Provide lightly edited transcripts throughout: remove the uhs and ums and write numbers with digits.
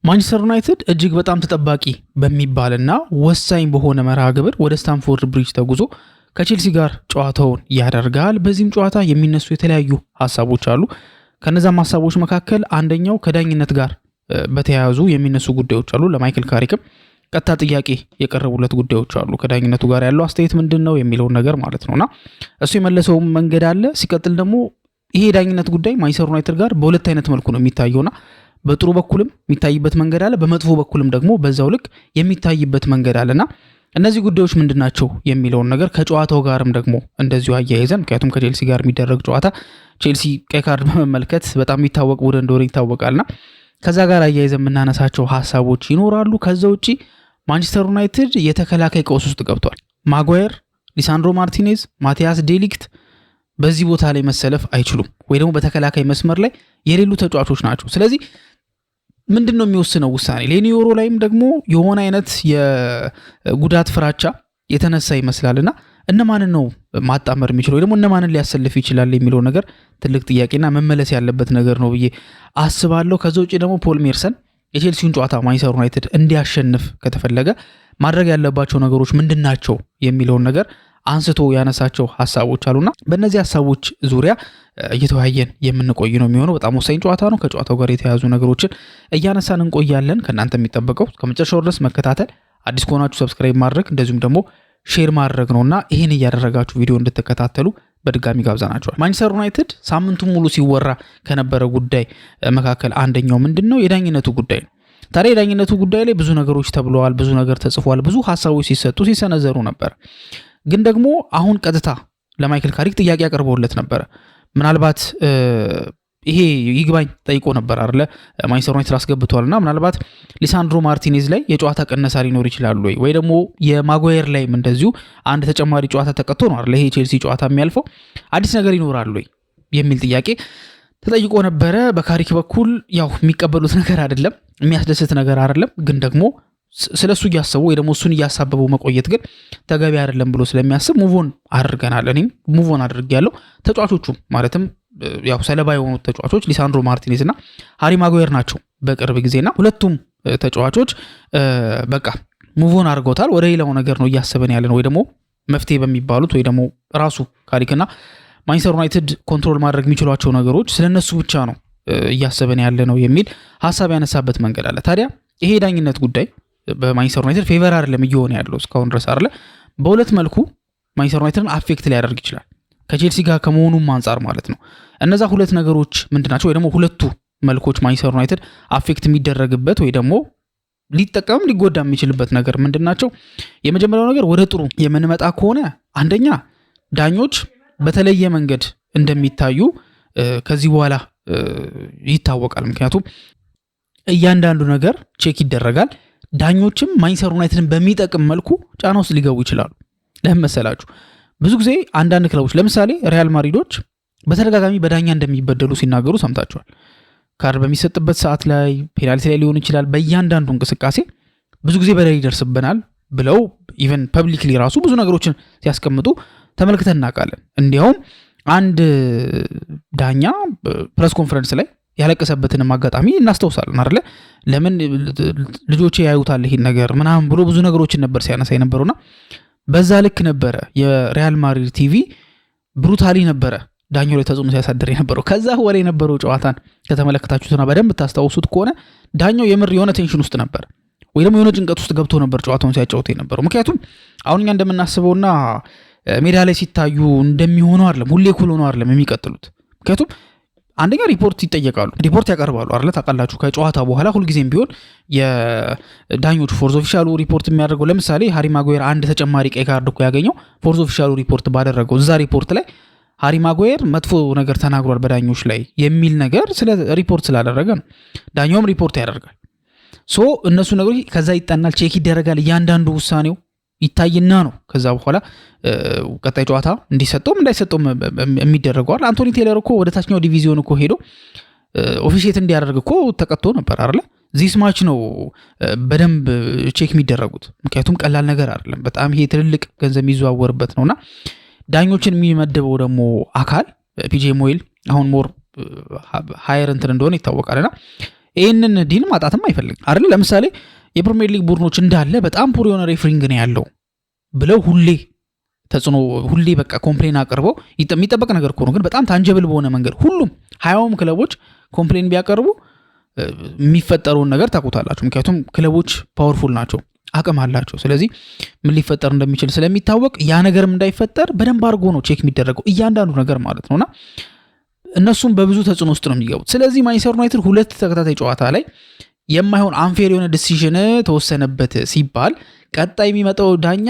ማንቸስተር ዩናይትድ እጅግ በጣም ተጠባቂ በሚባልና ወሳኝ በሆነ መርሃ ግብር ወደ ስታንፎርድ ብሪጅ ተጉዞ ከቼልሲ ጋር ጨዋታውን ያደርጋል። በዚህም ጨዋታ የሚነሱ የተለያዩ ሀሳቦች አሉ። ከነዛም ሀሳቦች መካከል አንደኛው ከዳኝነት ጋር በተያያዙ የሚነሱ ጉዳዮች አሉ። ለማይክል ካሪክም ቀጥታ ጥያቄ የቀረቡለት ጉዳዮች አሉ። ከዳኝነቱ ጋር ያለው አስተያየት ምንድን ነው የሚለውን ነገር ማለት ነውና እሱ የመለሰው መንገድ አለ። ሲቀጥል ደግሞ ይሄ ዳኝነት ጉዳይ ማንቸስተር ዩናይትድ ጋር በሁለት አይነት መልኩ ነው የሚታየውና በጥሩ በኩልም የሚታይበት መንገድ አለ፣ በመጥፎ በኩልም ደግሞ በዛው ልክ የሚታይበት መንገድ አለና እነዚህ ጉዳዮች ምንድናቸው የሚለውን ነገር ከጨዋታው ጋርም ደግሞ እንደዚሁ አያይዘን፣ ምክንያቱም ከቼልሲ ጋር የሚደረግ ጨዋታ ቼልሲ ቀይ ካርድ በመመልከት በጣም የሚታወቅ ቡድን እንደሆነ ይታወቃልና ከዛ ጋር አያይዘን የምናነሳቸው ሀሳቦች ይኖራሉ። ከዛ ውጪ ማንቸስተር ዩናይትድ የተከላካይ ቀውስ ውስጥ ገብቷል። ማጓየር፣ ሊሳንድሮ ማርቲኔዝ፣ ማቲያስ ዴሊክት በዚህ ቦታ ላይ መሰለፍ አይችሉም ወይ ደግሞ በተከላካይ መስመር ላይ የሌሉ ተጫዋቾች ናቸው። ስለዚህ ምንድነው የሚወስነው ውሳኔ? ሌኒዮሮ ላይም ደግሞ የሆነ አይነት የጉዳት ፍራቻ የተነሳ ይመስላልና እነማንን ነው ማጣመር የሚችለው ወይ ደግሞ እነማንን ሊያሰልፍ ይችላል የሚለው ነገር ትልቅ ጥያቄና መመለስ ያለበት ነገር ነው ብዬ አስባለሁ። ከዛ ውጪ ደግሞ ፖል ሜርሰን የቼልሲውን ጨዋታ ማንቸስተር ዩናይትድ እንዲያሸንፍ ከተፈለገ ማድረግ ያለባቸው ነገሮች ምንድናቸው የሚለውን ነገር አንስቶ ያነሳቸው ሀሳቦች አሉና በእነዚህ ሀሳቦች ዙሪያ እየተወያየን የምንቆይ ነው የሚሆነው። በጣም ወሳኝ ጨዋታ ነው። ከጨዋታው ጋር የተያያዙ ነገሮችን እያነሳን እንቆያለን። ከእናንተ የሚጠበቀው ከመጨረሻው ድረስ መከታተል፣ አዲስ ከሆናችሁ ሰብስክራይብ ማድረግ እንደዚሁም ደግሞ ሼር ማድረግ ነውና ይህን እያደረጋችሁ ቪዲዮ እንድትከታተሉ በድጋሚ ጋብዛናችኋል። ማንቸስተር ዩናይትድ ሳምንቱን ሙሉ ሲወራ ከነበረ ጉዳይ መካከል አንደኛው ምንድነው? የዳኝነቱ ጉዳይ ነው። ታዲያ የዳኝነቱ ጉዳይ ላይ ብዙ ነገሮች ተብለዋል፣ ብዙ ነገር ተጽፏል፣ ብዙ ሀሳቦች ሲሰነዘሩ ነበር። ግን ደግሞ አሁን ቀጥታ ለማይክል ካሪክ ጥያቄ ያቀርበውለት ነበረ። ምናልባት ይሄ ይግባኝ ጠይቆ ነበር አይደለ? ማንቸስተር ዩናይትድ አስገብቷልና ምናልባት ሊሳንድሮ ማርቲኔዝ ላይ የጨዋታ ቀነሳ ሊኖር ይችላል ወይ ደግሞ የማጓየር ላይም እንደዚሁ አንድ ተጨማሪ ጨዋታ ተቀጥቶ ነው አይደለ? ይሄ ቼልሲ ጨዋታ የሚያልፈው አዲስ ነገር ይኖራል ወይ የሚል ጥያቄ ተጠይቆ ነበረ። በካሪክ በኩል ያው የሚቀበሉት ነገር አይደለም፣ የሚያስደስት ነገር አይደለም። ግን ደግሞ ስለሱ እያሰቡ ወይ ደግሞ እሱን እያሳበቡ መቆየት ግን ተገቢ አይደለም ብሎ ስለሚያስብ ሙቮን አድርገናል። እኔም ሙቮን አድርጌያለሁ። ተጫዋቾቹ ማለትም ያው ሰለባ የሆኑት ተጫዋቾች ሊሳንድሮ ማርቲኔዝ እና ሃሪ ማጓየር ናቸው በቅርብ ጊዜና ሁለቱም ተጫዋቾች በቃ ሙቮን አድርገውታል። ወደ ሌላው ነገር ነው እያሰበን ያለ ነው ወይ ደግሞ መፍትሄ በሚባሉት ወይ ደግሞ ራሱ ካሪክና ማንቸስተር ዩናይትድ ኮንትሮል ማድረግ የሚችሏቸው ነገሮች ስለነሱ ብቻ ነው እያሰበን ያለ ነው የሚል ሀሳብ ያነሳበት መንገድ አለ። ታዲያ ይሄ ዳኝነት ጉዳይ በማንቸስተር ዩናይትድ ፌቨር አይደለም እየሆነ ያለው እስካሁን ድረስ አይደለ? በሁለት መልኩ ማንቸስተር ዩናይትድን አፌክት ሊያደርግ ይችላል ከቼልሲ ጋር ከመሆኑም አንጻር ማለት ነው። እነዛ ሁለት ነገሮች ምንድናቸው? ወይ ደግሞ ሁለቱ መልኮች ማንቸስተር ዩናይትድ አፌክት የሚደረግበት ወይ ደግሞ ሊጠቀምም ሊጎዳ የሚችልበት ነገር ምንድናቸው? የመጀመሪያው ነገር ወደ ጥሩ የምንመጣ ከሆነ አንደኛ ዳኞች በተለየ መንገድ እንደሚታዩ ከዚህ በኋላ ይታወቃል። ምክንያቱም እያንዳንዱ ነገር ቼክ ይደረጋል። ዳኞችም ማንቸስተር ዩናይትድን በሚጠቅም መልኩ ጫና ውስጥ ሊገቡ ይችላሉ። ለምን መሰላችሁ? ብዙ ጊዜ አንዳንድ ክለቦች ለምሳሌ ሪያል ማድሪዶች በተደጋጋሚ በዳኛ እንደሚበደሉ ሲናገሩ ሰምታችኋል። ካርድ በሚሰጥበት ሰዓት ላይ፣ ፔናልቲ ላይ ሊሆን ይችላል። በእያንዳንዱ እንቅስቃሴ ብዙ ጊዜ በደል ይደርስብናል ብለው ኢቨን ፐብሊክሊ ራሱ ብዙ ነገሮችን ሲያስቀምጡ ተመልክተን እናውቃለን። እንዲያውም አንድ ዳኛ ፕሬስ ኮንፈረንስ ላይ ያለቀሰበትንም አጋጣሚ እናስታውሳለን አይደለ? ለምን ልጆቼ ያዩታል ይሄን ነገር ምናምን ብሎ ብዙ ነገሮችን ነበር ሲያነሳ የነበረውና በዛ ልክ ነበረ የሪያል ማድሪድ ቲቪ ብሩታሊ ነበረ ዳኛው ላይ ተጽዕኖ ሲያሳድር የነበረው። ከዛ ወሬ የነበረው ጨዋታን ከተመለከታችሁትና በደንብ ታስታውሱት ከሆነ ዳኛው የምር የሆነ ቴንሽን ውስጥ ነበር ወይ ደግሞ የሆነ ጭንቀት ውስጥ ገብቶ ነበር ጨዋታውን ሲያጫውት የነበረው። ምክንያቱም አሁን እኛ እንደምናስበውና ሜዳ ላይ ሲታዩ እንደሚሆነው አይደለም፣ ሁሌ ኩል ሆነው አይደለም የሚቀጥሉት። ምክንያቱም አንደኛ ሪፖርት ይጠየቃሉ፣ ሪፖርት ያቀርባሉ አይደለ? ታውቃላችሁ ከጨዋታ በኋላ ሁልጊዜም ቢሆን የዳኞቹ ፎርዝ ኦፊሻሉ ሪፖርት የሚያደርገው ለምሳሌ ሃሪ ማጓየር አንድ ተጨማሪ ቀይ ካርድ እኮ ያገኘው ፎርዝ ኦፊሻሉ ሪፖርት ባደረገው እዛ ሪፖርት ላይ ሃሪ ማጓየር መጥፎ ነገር ተናግሯል በዳኞች ላይ የሚል ነገር ስለ ሪፖርት ስላደረገ ነው። ዳኛውም ሪፖርት ያደርጋል። ሶ እነሱ ነገሮች ከዛ ይጠናል፣ ቼክ ይደረጋል። እያንዳንዱ ውሳኔው ይታይና ነው ከዛ በኋላ ቀጣይ ጨዋታ እንዲሰጠውም እንዳይሰጠውም የሚደረገዋል። አንቶኒ ቴይለር እኮ ወደ ታችኛው ዲቪዚዮን እኮ ሄዶ ኦፊሼት እንዲያደርግ እኮ ተቀጥቶ ነበር አይደለ? ዚስ ማች ነው በደንብ ቼክ የሚደረጉት። ምክንያቱም ቀላል ነገር አይደለም፣ በጣም ይሄ ትልልቅ ገንዘብ የሚዘዋወርበት ነውና ዳኞችን የሚመደበው ደግሞ አካል ፒጄ ሞይል አሁን ሞር ሃየር እንትን እንደሆነ ይታወቃልና ይህንን ዲል ማጣትም አይፈልግም አይደል? ለምሳሌ የፕሪሚየር ሊግ ቡድኖች እንዳለ በጣም ፑር የሆነ ሬፍሪንግ ነው ያለው ብለው ሁሌ በቃ ኮምፕሌን አቅርበው የሚጠበቅ ነገር ከሆነ ግን በጣም ታንጀብል በሆነ መንገድ ሁሉም 20 ክለቦች ኮምፕሌን ቢያቀርቡ የሚፈጠረውን ነገር ታውቁታላችሁ። ምክንያቱም ክለቦች ፓወርፉል ናቸው፣ አቅም አላቸው። ስለዚህ ምን ሊፈጠር እንደሚችል ስለሚታወቅ ያ ነገርም እንዳይፈጠር በደንብ አድርጎ ነው ቼክ የሚደረገው እያንዳንዱ ነገር ማለት ነውና እነሱም በብዙ ተጽዕኖ ውስጥ ነው የሚገቡት። ስለዚህ ማንቸስተር ዩናይትድ 2 ተከታታይ ጨዋታ ላይ የማይሆን አንፌር የሆነ ዲሲዥን ተወሰነበት ሲባል ቀጣይ የሚመጣው ዳኛ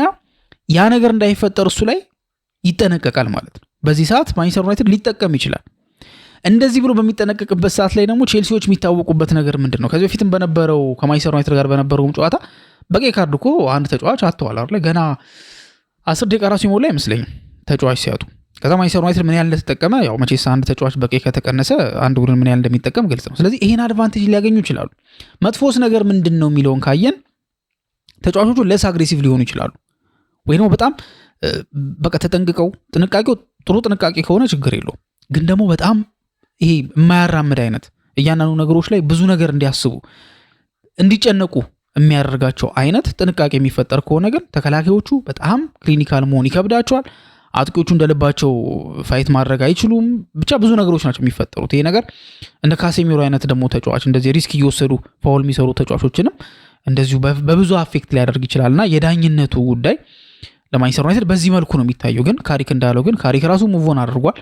ያ ነገር እንዳይፈጠር እሱ ላይ ይጠነቀቃል ማለት ነው። በዚህ ሰዓት ማንቸስተር ዩናይትድ ሊጠቀም ይችላል። እንደዚህ ብሎ በሚጠነቀቅበት ሰዓት ላይ ደግሞ ቼልሲዎች የሚታወቁበት ነገር ምንድን ነው? ከዚህ በፊትም በነበረው ከማንቸስተር ዩናይትድ ጋር በነበረውም ጨዋታ በቀይ ካርድ እኮ አንድ ተጫዋች አጥተዋል አይደል? ገና 10 ደቂቃ ራሱ ይሞላ አይመስለኝም ተጫዋች ሲያጡ። ከዛ ማንቸስተር ዩናይትድ ምን ያህል እንደተጠቀመ ያው መቼስ አንድ ተጫዋች በቀይ ከተቀነሰ አንድ ቡድን ምን ያህል እንደሚጠቀም ግልጽ ነው። ስለዚህ ይሄን አድቫንቴጅ ሊያገኙ ይችላሉ። መጥፎስ ነገር ምንድን ነው የሚለውን ካየን ተጫዋቾቹ ለስ አግሬሲቭ ሊሆኑ ይችላሉ ወይ ነው በጣም በቃ ተጠንቅቀው ጥንቃቄው ጥሩ ጥንቃቄ ከሆነ ችግር የለው። ግን ደግሞ በጣም ይሄ የማያራምድ አይነት እያንዳንዱ ነገሮች ላይ ብዙ ነገር እንዲያስቡ እንዲጨነቁ የሚያደርጋቸው አይነት ጥንቃቄ የሚፈጠር ከሆነ ግን ተከላካዮቹ በጣም ክሊኒካል መሆን ይከብዳቸዋል። አጥቂዎቹ እንደልባቸው ፋይት ማድረግ አይችሉም። ብቻ ብዙ ነገሮች ናቸው የሚፈጠሩት። ይሄ ነገር እንደ ካሴሚሮ አይነት ደግሞ ተጫዋች እንደዚህ ሪስክ እየወሰዱ ፋውል የሚሰሩ ተጫዋቾችንም እንደዚሁ በብዙ አፌክት ሊያደርግ ይችላልና የዳኝነቱ ጉዳይ ለማንቸስተር ዩናይትድ በዚህ መልኩ ነው የሚታየው። ግን ካሪክ እንዳለው ግን ካሪክ ራሱ ሙቭ ኦን አድርጓል።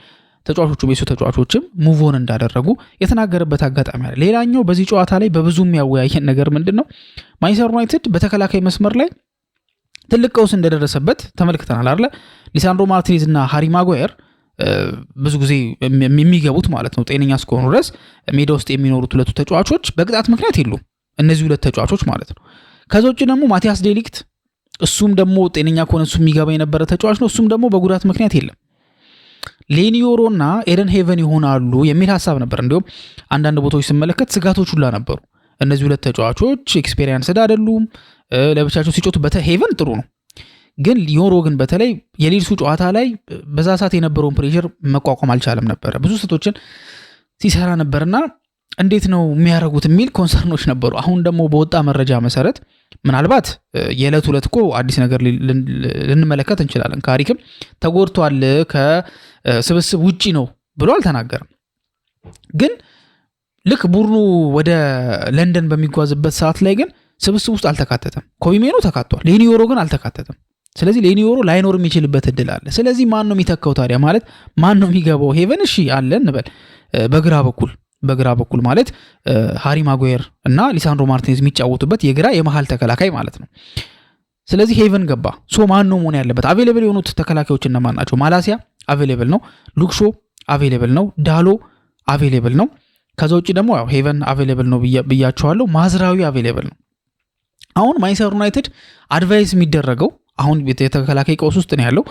ተጫዋቾችም ሙቭ ኦን እንዳደረጉ የተናገረበት አጋጣሚ አለ። ሌላኛው በዚህ ጨዋታ ላይ በብዙ የሚያወያየን ነገር ምንድነው ማንቸስተር ዩናይትድ በተከላካይ መስመር ላይ ትልቅ ቀውስ እንደደረሰበት ተመልክተናል አይደል? ሊሳንድሮ ማርቲኔዝ እና ሃሪ ማጓየር ብዙ ጊዜ የሚገቡት ማለት ነው ጤነኛ እስከሆኑ ድረስ ሜዳ ውስጥ የሚኖሩት ሁለቱ ተጫዋቾች በቅጣት ምክንያት የሉም። እነዚህ ሁለት ተጫዋቾች ማለት ነው። ከዛ ውጭ ደግሞ ማቲያስ ዴሊክት እሱም ደግሞ ጤነኛ ከሆነ እሱ የሚገባ የነበረ ተጫዋች ነው። እሱም ደግሞ በጉዳት ምክንያት የለም። ሌኒዮሮ እና ኤደን ሄቨን ይሆናሉ የሚል ሀሳብ ነበር። እንዲሁም አንዳንድ ቦታዎች ስመለከት ስጋቶች ሁላ ነበሩ። እነዚህ ሁለት ተጫዋቾች ኤክስፔሪየንስ አይደሉም። ለብቻቸው ሲጮቱ ሄቨን ጥሩ ነው፣ ግን ሊዮሮ ግን በተለይ የሊድሱ ጨዋታ ላይ በዛ ሰዓት የነበረውን ፕሬሸር መቋቋም አልቻለም ነበረ። ብዙ ስህተቶችን ሲሰራ ነበርና እንዴት ነው የሚያደርጉት የሚል ኮንሰርኖች ነበሩ። አሁን ደግሞ በወጣ መረጃ መሰረት ምናልባት የዕለት ሁለት እኮ አዲስ ነገር ልንመለከት እንችላለን። ካሪክም ተጎድቷል ከስብስብ ውጪ ነው ብሎ አልተናገርም። ግን ልክ ቡድኑ ወደ ለንደን በሚጓዝበት ሰዓት ላይ ግን ስብስብ ውስጥ አልተካተተም። ኮቢ ሜኖ ተካቷል፣ ሌኒዮሮ ግን አልተካተተም። ስለዚህ ሌኒዮሮ ላይኖር የሚችልበት እድል አለ። ስለዚህ ማን ነው የሚተካው ታዲያ? ማለት ማን ነው የሚገባው? ሄቨን እሺ አለ እንበል በግራ በኩል ማለት ሃሪ ማጓየር እና ሊሳንድሮ ማርቲኔዝ የሚጫወቱበት የግራ የመሃል ተከላካይ ማለት ነው። ስለዚህ ሄቨን ገባ። ሶ ማን ነው መሆን ያለበት? አቬሌብል የሆኑት ተከላካዮች እነማን ናቸው? ማላሲያ አቬሌብል ነው፣ ሉክሾ አቬሌብል ነው፣ ዳሎ አቬሌብል ነው። ከዛ ውጭ ደግሞ ያው ሄቨን አቬሌብል ነው ብያቸዋለሁ። ማዝራዊ አቬሌብል ነው። አሁን ማንቸስተር ዩናይትድ አድቫይስ የሚደረገው አሁን የተከላካይ ቀውስ ውስጥ ነው ያለው።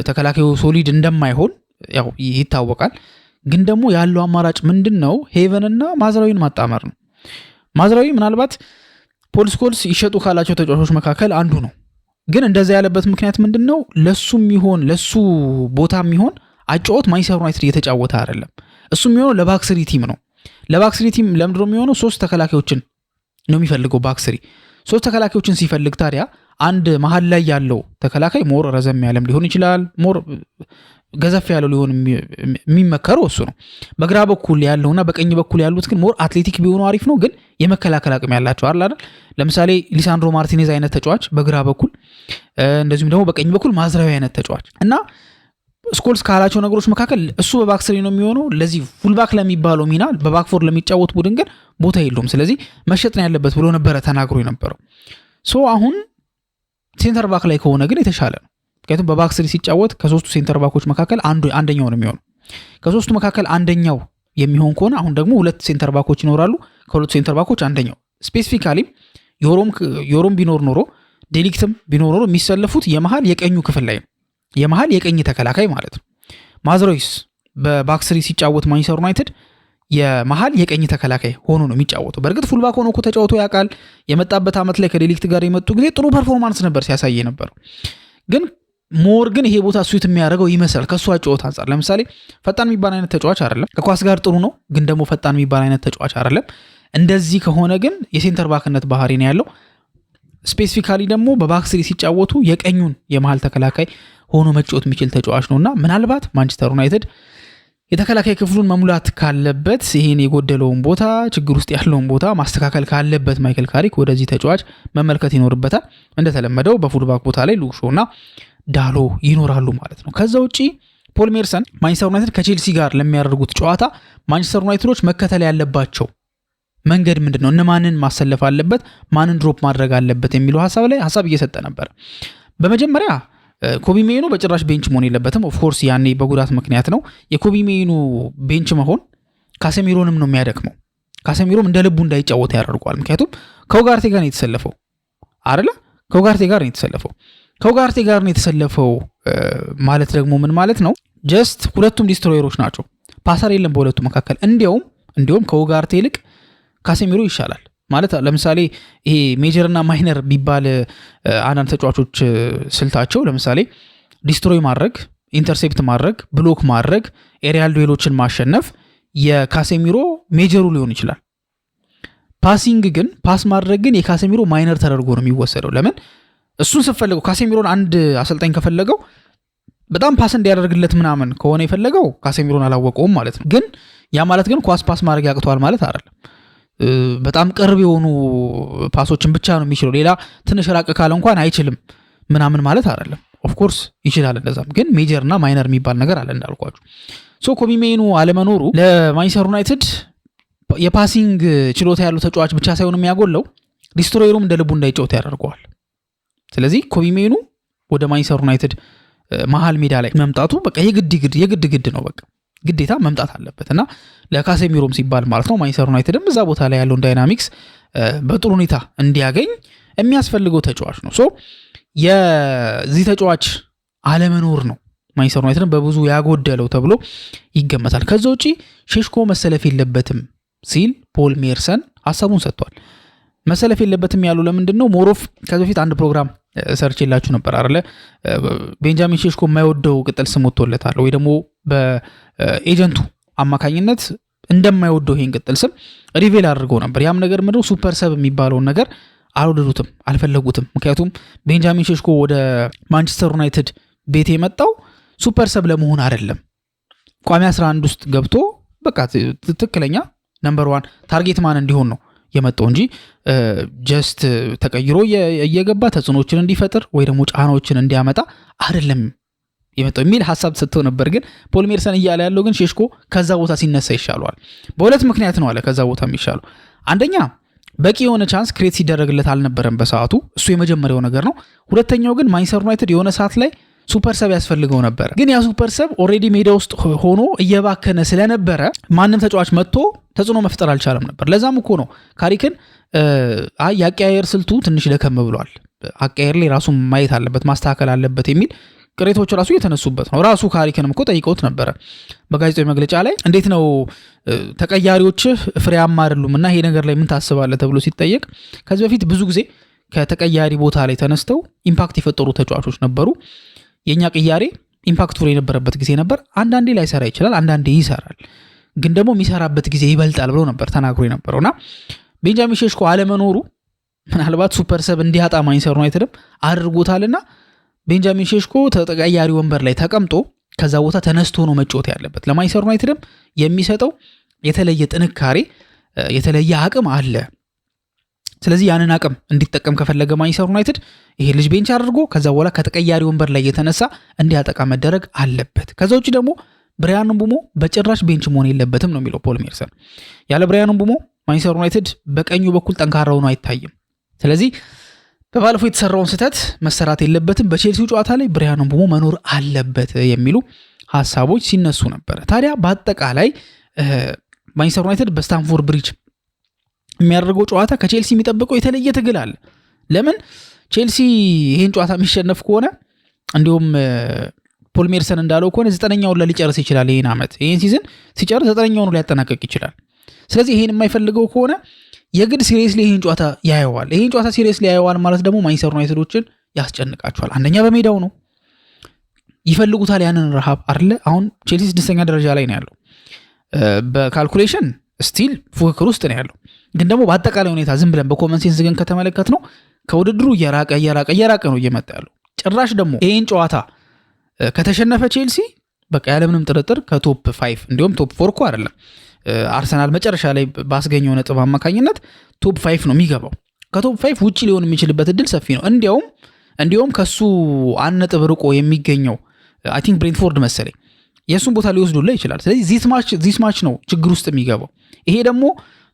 ተከላካዩ ሶሊድ እንደማይሆን ያው ይታወቃል። ግን ደግሞ ያለው አማራጭ ምንድነው? ሄቨንና ማዝራዊን ማጣመር ነው። ማዝራዊ ምናልባት ፖል ስኮልስ ይሸጡ ካላቸው ተጫዋቾች መካከል አንዱ ነው። ግን እንደዛ ያለበት ምክንያት ምንድነው? ለሱ ቦታ የሚሆን አጫወት ማንቸስተር ዩናይትድ እየተጫወተ አይደለም። እሱ የሚሆነው ለባክስሪ ቲም ነው። ለባክስሪ ቲም ለምንድነው የሚሆነው? 3 ተከላካዮችን ነው የሚፈልገው ባክስሪ። 3 ተከላካዮችን ሲፈልግ ታዲያ አንድ መሃል ላይ ያለው ተከላካይ ሞር ረዘም ያለም ሊሆን ይችላል፣ ሞር ገዘፍ ያለው ሊሆን የሚመከረው እሱ ነው። በግራ በኩል ያለውና በቀኝ በኩል ያሉት ግን ሞር አትሌቲክ ቢሆኑ አሪፍ ነው፣ ግን የመከላከል አቅም ያላቸው አይደል? ለምሳሌ ሊሳንድሮ ማርቲኔዝ አይነት ተጫዋች በግራ በኩል እንደዚሁም ደግሞ በቀኝ በኩል ማዝራዊ አይነት ተጫዋች እና ስኮልስ ካላቸው ነገሮች መካከል እሱ በባክስሪ ነው የሚሆነው። ለዚህ ፉልባክ ለሚባለው ሚና በባክፎር ለሚጫወት ቡድን ግን ቦታ የለውም። ስለዚህ መሸጥ ነው ያለበት ብሎ ነበረ ተናግሮ የነበረው። አሁን ሴንተር ባክ ላይ ከሆነ ግን የተሻለ ነው። ምክንያቱም በባክስሪ ሲጫወት ከ3ቱ ሴንተር ባኮች መካከል አንደኛው ነው የሚሆነው። ከ3ቱ መካከል አንደኛው የሚሆን ከሆነ አሁን ደግሞ 2 ሴንተር ባኮች ይኖራሉ። ከ2 ሴንተር ባኮች አንደኛው ስፔሲፊካሊ ዮሮም ቢኖር ኖሮ ዴሊክትም ቢኖር ኖሮ የሚሰለፉት የመሃል የቀኙ ክፍል ላይ ነው። የመሃል የቀኝ ተከላካይ ማለት ነው። ማዝራዊስ በባክስሪ ሲጫወት ማንቸስተር ዩናይትድ የመሃል የቀኝ ተከላካይ ሆኖ ነው የሚጫወተው። በእርግጥ ፉልባክ ሆኖ እኮ ተጫውቶ ያውቃል። የመጣበት ዓመት ላይ ከዴሊክት ጋር የመጡ ጊዜ ጥሩ ፐርፎርማንስ ነበር ሲያሳይ የነበረው። ግን ይሄ ቦታ ስዊት የሚያደርገው ይመስላል ከሱ አጫወት አንጻር። ለምሳሌ ፈጣን የሚባል አይነት ተጫዋች አይደለም። ከኳስ ጋር ጥሩ ነው፣ ግን ደግሞ ፈጣን የሚባል አይነት ተጫዋች አይደለም። እንደዚህ ከሆነ ግን የሴንተር ባክነት ባህሪ ነው ያለው። ስፔሲፊካሊ ደግሞ በባክስሪ ሲጫወቱ የቀኙን የመሃል ተከላካይ ሆኖ መጫወት የሚችል ተጫዋች ነውና ምናልባት ማንቸስተር ዩናይትድ የተከላካይ ክፍሉን መሙላት ካለበት ይሄን የጎደለውን ቦታ ችግር ውስጥ ያለውን ቦታ ማስተካከል ካለበት ማይክል ካሪክ ወደዚህ ተጫዋች መመልከት ይኖርበታል። እንደተለመደው በፉልባክ ቦታ ላይ ሉክ ሾውና ዳሎ ይኖራሉ ማለት ነው። ከዛ ውጪ ፖል ሜርሰን ማንቸስተር ዩናይትድ ከቼልሲ ጋር ለሚያደርጉት ጨዋታ ማንቸስተር ዩናይትዶች መከተል ያለባቸው መንገድ ምንድነው፣ እነማንን ማሰለፍ አለበት፣ ማንን ድሮፕ ማድረግ አለበት የሚለው ሐሳብ ላይ ሐሳብ እየሰጠ ነበር። በመጀመሪያ ኮቢ ሜኑ በጭራሽ ቤንች መሆን የለበትም። ኦፍ ኮርስ ያኔ በጉዳት ምክንያት ነው። የኮቢ ሜኑ ቤንች መሆን ካሴሚሮንም ነው የሚያደክመው። ካሴሚሮም እንደ ልቡ እንዳይጫወት ያደርገዋል። ምክንያቱም ከኡጋርቴ ጋር ነው የተሰለፈው አይደለ? ከኡጋርቴ ጋር ነው የተሰለፈው። ከኡጋርቴ ጋር ነው የተሰለፈው ማለት ደግሞ ምን ማለት ነው? ጀስት ሁለቱም ዲስትሮየሮች ናቸው። ፓሰር የለም በሁለቱ መካከል። እንዲያውም ከኡጋርቴ ይልቅ ካሴሚሮ ይሻላል ማለት። ለምሳሌ ይሄ ሜጀርና ማይነር ቢባል አንዳንድ ተጫዋቾች ስልታቸው ለምሳሌ ዲስትሮይ ማድረግ፣ ኢንተርሴፕት ማድረግ፣ ብሎክ ማድረግ፣ ኤሪያል ዱዌሎችን ማሸነፍ የካሴሚሮ ሜጀሩ ሊሆን ይችላል። ፓሲንግ ግን ፓስ ማድረግ ግን የካሴሚሮ ማይነር ተደርጎ ነው የሚወሰደው። ለምን እሱን ስፈልገው ካሴሚሮን አንድ አሰልጣኝ ከፈለገው በጣም ፓስ እንዲያደርግለት ምናምን ከሆነ የፈለገው ካሴሚሮን አላወቀውም ማለት ነው። ግን ያ ማለት ግን ኳስ ፓስ ማድረግ ያቅተዋል ማለት አይደለም። በጣም ቅርብ የሆኑ ፓሶችን ብቻ ነው የሚችለው። ሌላ ትንሽ ራቅ ካለ እንኳን አይችልም ምናምን ማለት አይደለም። ኦፍ ኮርስ ይችላል እንደዛም፣ ግን ሜጀርና ማይነር የሚባል ነገር አለ እንዳልኳችሁ። ሶ ኮቢ ሜኑ አለመኖሩ ለማንቸስተር ዩናይትድ የፓሲንግ ችሎታ ያለው ተጫዋች ብቻ ሳይሆን የሚያጎለው ዲስትሮየሩም እንደ ልቡ እንዳይጫወት ያደርገዋል። ስለዚህ ኮቢ ሜኑ ወደ ማንቸስተር ዩናይትድ መሃል ሜዳ ላይ መምጣቱ በቃ የግድ ነው፣ በቃ ግዴታ መምጣት አለበት እና ለካሴሚሮም ሲባል ማለት ነው። ማንቸስተር ዩናይትድም እዛ ቦታ ላይ ያለውን ዳይናሚክስ በጥሩ ሁኔታ እንዲያገኝ የሚያስፈልገው ተጫዋች ነው። ሶ የዚህ ተጫዋች አለመኖር ነው ማንቸስተር ዩናይትድን በብዙ ያጎደለው ተብሎ ይገመታል። ከዛ ውጪ ሼሽኮ መሰለፍ የለበትም ሲል ፖል ሜርሰን ሐሳቡን ሰጥቷል። መሰለፍ የለበትም ያለው ለምንድን ነው? ሞሮፍ ከዚህ በፊት አንድ ፕሮግራም ሰርችላችሁ ነበር አይደለ? ቤንጃሚን ሼሽኮ የማይወደው ቅጥል ስም ወጥቶለታል ወይ ደግሞ በኤጀንቱ አማካኝነት እንደማይወደው ይሄን ቅጥል ስም ሪቬል አድርገው ነበር። ያም ነገር ምንድነው? ሱፐር ሰብ የሚባለውን ነገር አልወደዱትም፣ አልፈለጉትም። ምክንያቱም ቤንጃሚን ሼሽኮ ወደ ማንቸስተር ዩናይትድ ቤት የመጣው ሱፐር ሰብ ለመሆን አይደለም። ቋሚ 11 ውስጥ ገብቶ በቃ ትክክለኛ ነምበር 1 ታርጌት ማን እንዲሆን ነው የመጣው እንጂ ጀስት ተቀይሮ እየገባ ተጽዕኖችን እንዲፈጥር ወይ ደግሞ ጫናዎችን እንዲያመጣ አይደለም የመጣው የሚል ሐሳብ ሰጥቶ ነበር። ግን ፖል ሜርሰን እያለ ያለው ግን ሼሽኮ ከዛ ቦታ ሲነሳ ይሻለዋል። በሁለት ምክንያት ነው አለ ከዛ ቦታ የሚሻለው። አንደኛ በቂ የሆነ ቻንስ ክሬት ሲደረግለት አልነበረም በሰዓቱ፣ እሱ የመጀመሪያው ነገር ነው። ሁለተኛው ግን ማንቸስተር ዩናይትድ የሆነ ሰዓት ላይ ሱፐር ሰብ ያስፈልገው ነበር። ግን ያ ሱፐር ሰብ ኦሬዲ ሜዳ ውስጥ ሆኖ እየባከነ ስለነበረ ማንም ተጫዋች መጥቶ ተጽዕኖ መፍጠር አልቻለም ነበር። ለዛም እኮ ነው ካሪክን የአቀያየር ስልቱ ትንሽ ደከም ብሏል፣ አቀያየር ላይ ራሱ ማየት አለበት፣ ማስተካከል አለበት የሚል ቅሬታዎች ራሱ የተነሱበት ነው። ራሱ ካሪክንም እኮ ጠይቀውት ነበረ በጋዜጣዊ መግለጫ ላይ እንዴት ነው ተቀያሪዎችህ ፍሬያማ አይደሉም እና ይሄ ነገር ላይ ምን ታስባለህ ተብሎ ሲጠየቅ ከዚህ በፊት ብዙ ጊዜ ከተቀያሪ ቦታ ላይ ተነስተው ኢምፓክት የፈጠሩ ተጫዋቾች ነበሩ። የኛ ቅያሬ ኢምፓክትፉል የነበረበት ጊዜ ነበር። አንዳንዴ ላይሰራ ይችላል፣ አንዳንዴ ይሰራል፣ ግን ደግሞ የሚሰራበት ጊዜ ይበልጣል ብሎ ነበር ተናግሮ የነበረውና ቤንጃሚን ሼሽኮ አለመኖሩ ምናልባት ሱፐር ሰብ እንዲያጣ ማንቸስተር ዩናይትድም አድርጎታልና ቤንጃሚን ሼሽኮ ተቀያሪ ወንበር ላይ ተቀምጦ ከዛ ቦታ ተነስቶ ነው መጫወት ያለበት። ለማንቸስተር ዩናይትድም የሚሰጠው የተለየ ጥንካሬ የተለየ አቅም አለ። ስለዚህ ያንን አቅም እንዲጠቀም ከፈለገ ማንቸስተር ዩናይትድ ይሄ ልጅ ቤንች አድርጎ ከዛ በኋላ ከተቀያሪ ወንበር ላይ የተነሳ እንዲያጠቃ መደረግ አለበት። ከዛ ውጭ ደግሞ ብራያን ምቡሞ በጭራሽ ቤንች መሆን የለበትም ነው የሚለው ፖል ሜርሰን። ያለ ብራያን ምቡሞ ማንቸስተር ዩናይትድ በቀኙ በኩል ጠንካራ ሆኖ አይታይም። ስለዚህ በባለፈው የተሰራውን ስህተት መሰራት የለበትም፣ በቼልሲው ጨዋታ ላይ ብራያን ምቡሞ መኖር አለበት የሚሉ ሐሳቦች ሲነሱ ነበር። ታዲያ በአጠቃላይ ማንቸስተር ዩናይትድ በስታንፎርድ ብሪጅ የሚያደርገው ጨዋታ ከቼልሲ የሚጠብቀው የተለየ ትግል አለ። ለምን ቼልሲ ይሄን ጨዋታ የሚሸነፍ ከሆነ እንዲሁም ፖል ሜርሰን እንዳለው ከሆነ 9ኛውን ላይ ሊጨርስ ይችላል። ይሄን ዓመት ይሄን ሲዝን ሲጨርስ 9ኛውን ላይ ያጠናቀቅ ይችላል። ስለዚህ ይሄን የማይፈልገው ከሆነ የግድ ሲሪየስሊ ይሄን ጨዋታ ያየዋል። ይሄን ጨዋታ ሲሪየስሊ ያየዋል ማለት ደግሞ ማንቸስተር ዩናይትዶችን ያስጨንቃቸዋል። አንደኛ በሜዳው ነው ይፈልጉታል ያንን ረሃብ አይደለ። አሁን ቼልሲ 6ኛ ደረጃ ላይ ነው ያለው በካልኩሌሽን ስቲል ፉክክር ውስጥ ነው ያለው። ግን ደግሞ በአጠቃላይ ሁኔታ ዝም ብለን በኮመን ሴንስ ግን ከተመለከት ነው ከውድድሩ እየራቀ ነው እየመጣ ያለው። ጭራሽ ደግሞ ይህን ጨዋታ ከተሸነፈ ቼልሲ በቃ ያለምንም ጥርጥር ከቶፕ 5 እንዲሁም ቶፕ 4 እኮ አይደለም አርሰናል መጨረሻ ላይ ባስገኘው ነጥብ አማካኝነት ቶፕ 5 ነው የሚገባው። ከቶፕ 5 ውጪ ሊሆን የሚችልበት እድል ሰፊ ነው። እንዲያውም ከሱ አንድ ነጥብ ርቆ የሚገኘው አይ ቲንክ ብሬንትፎርድ መሰለኝ የሱን ቦታ ሊወስዱላ ይችላል። ስለዚህ ዚስ ማች ነው ችግር ውስጥ የሚገባው። ይሄ ደግሞ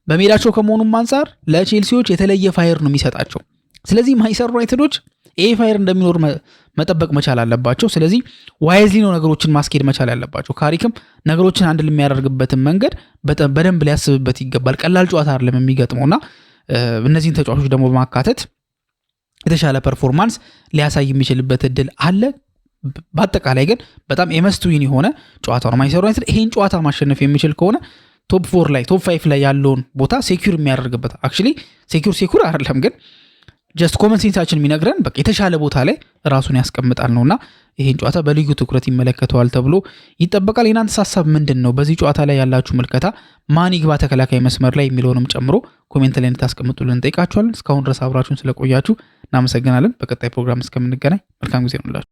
በሜዳቸው ከመሆኑም አንፃር ለቼልሲዎች የተለየ ፋየር ነው የሚሰጣቸው። ስለዚህ ማንቸስተር ዩናይትዶች ይሄ ፋየር እንደሚኖር መጠበቅ መቻል አለባቸው። ስለዚህ ዋይዝሊ ነው ነገሮችን ማስኬድ መቻል ያለባቸው። ካሪክም ነገሮችን አንድ የሚያደርግበትን መንገድ በደንብ ሊያስብበት ይገባል። ቀላል ጨዋታ አይደለም የሚገጥመውና እነዚህን ተጫዋቾች ደግሞ በማካተት የተሻለ ፐርፎርማንስ ሊያሳይ የሚችልበት እድል አለ። በአጠቃላይ ግን በጣም ኤመስቱዊን የሆነ ጨዋታ ነው። ማንቸስተር ዩናይትድ ይሄን ጨዋታ ማሸነፍ የሚችል ከሆነ ቶፕ 4 ላይ ቶፕ 5 ላይ ያለውን ቦታ ሴኩር የሚያደርግበት አክቹሊ ሴኩር አይደለም ግን ጀስት ኮመን ሴንሳችን የሚነግረን በቃ የተሻለ ቦታ ላይ ራሱን ያስቀምጣል ነውና ይሄን ጨዋታ በልዩ ትኩረት ይመለከተዋል ተብሎ ይጠበቃል። የናንተ ሐሳብ ምንድን ነው? በዚህ ጨዋታ ላይ ያላችሁ ምልከታ ማን ይግባ ተከላካይ መስመር ላይ የሚለውንም ጨምሮ ኮሜንት ላይ እንድታስቀምጡልን እንጠይቃችኋለን። እስካሁን ድረስ አብራችሁን ስለቆያችሁ እናመሰግናለን። በቀጣይ ፕሮግራም እስከምንገናኝ መልካም ጊዜ ነው።